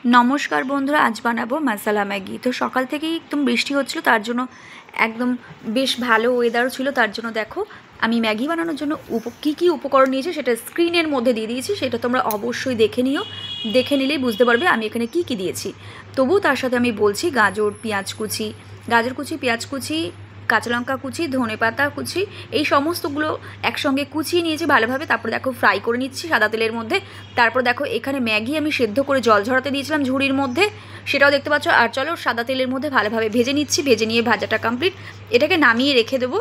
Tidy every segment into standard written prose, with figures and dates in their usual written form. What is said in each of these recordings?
নমস্কার বন্ধুরা, আজ বানাবো মশলা ম্যাগি। তো সকাল থেকেই একদম বৃষ্টি হচ্ছিল, তার জন্য একদম বেশ ভালো ওয়েদারও ছিল। তার জন্য দেখো আমি ম্যাগি বানানোর জন্য কী কী উপকরণ নিয়েছি সেটা স্ক্রিনের মধ্যে দিয়ে দিয়েছি, সেটা তোমরা অবশ্যই দেখে নিও। দেখে নিলেই বুঝতে পারবে আমি এখানে কী কী দিয়েছি। তবুও তার সাথে আমি বলছি গাজর কুচি, পেঁয়াজ কুচি, কাঁচা লঙ্কা কুচি, ধনেপাতা কুচি, এই সমস্তগুলো একসঙ্গে কুচিয়ে নিয়েছি ভালোভাবে। তারপর দেখো ফ্রাই করে নিচ্ছি সাদা তেলের মধ্যে। তারপর দেখো এখানে ম্যাগি আমি সেদ্ধ করে জল ঝরাতে দিয়েছিলাম ঝুড়ির মধ্যে, সেটাও দেখতে পাচ্ছ। আর চলো সাদা তেলের মধ্যে ভালোভাবে ভেজে নিচ্ছি। ভেজে নিয়ে ভাজাটা কমপ্লিট, এটাকে নামিয়ে রেখে দেবো।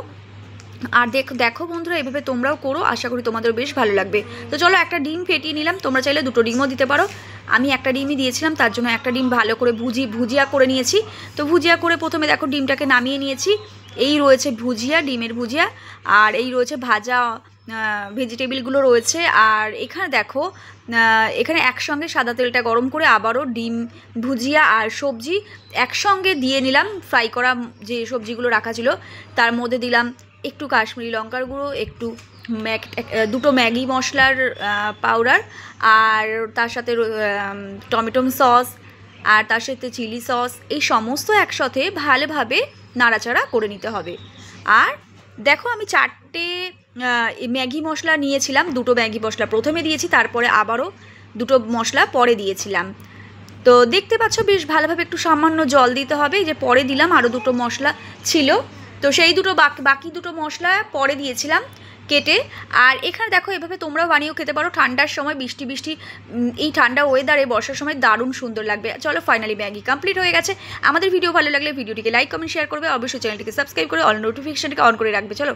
আর দেখো বন্ধুরা, এভাবে তোমরাও করো, আশা করি তোমাদের বেশ ভালো লাগবে। তো চলো একটা ডিম ফেটিয়ে নিলাম, তোমরা চাইলে দুটো ডিমও দিতে পারো। আমি একটা ডিমই দিয়েছিলাম, তার জন্য একটা ডিম ভালো করে ভুজিয়া করে নিয়েছি। তো ভুজিয়া করে প্রথমে দেখো ডিমটাকে নামিয়ে নিয়েছি। এই রয়েছে ভুজিয়া, ডিমের ভুজিয়া, আর এই রয়েছে ভাজা ভেজিটেবিলগুলো রয়েছে। আর এখানে দেখো এখানে একসঙ্গে সাদা তেলটা গরম করে আবারও ডিম, ভুজিয়া আর সবজি একসঙ্গে দিয়ে নিলাম। ফ্রাই করা যে সবজিগুলো রাখা ছিল তার মধ্যে দিলাম একটু কাশ্মীরি লঙ্কার গুঁড়ো, একটু দুটো ম্যাগি মশলার পাউডার, আর তার সাথে টমেটো সস, আর তার সাথে চিলি সস। এই সমস্ত একসাথে ভালোভাবে নাড়াচাড়া করে নিতে হবে। আর দেখো আমি 4টে ম্যাগি মশলা নিয়েছিলাম। দুটো ম্যাগি মশলা প্রথমে দিয়েছি, তারপরে আবারও দুটো মশলা পরে দিয়েছিলাম। তো দেখতে পাচ্ছ বেশ ভালোভাবে একটু সামান্য জল দিতে হবে। যে পরে দিলাম আরও দুটো মশলা ছিল, তো সেই দুটো বাকি দুটো মশলা পরে দিয়েছিলাম কেটে। আর এখানে দেখো এভাবে তোমরাও বানিয়েও খেতে পারো ঠান্ডার সময়, বৃষ্টি এই ঠান্ডা ওয়েদারে বর্ষার সময় দারুণ সুন্দর লাগবে। চলো ফাইনালি ম্যাগি কমপ্লিট হয়ে গেছে। আমাদের ভিডিও ভালো লাগলে ভিডিওটিকে লাইক, কমেন্ট, শেয়ার করবে। অবশ্যই চ্যানেলটিকে সাবস্ক্রাইব করে অল নোটিফিকেশনটাকে অন করে রাখবে। চলো।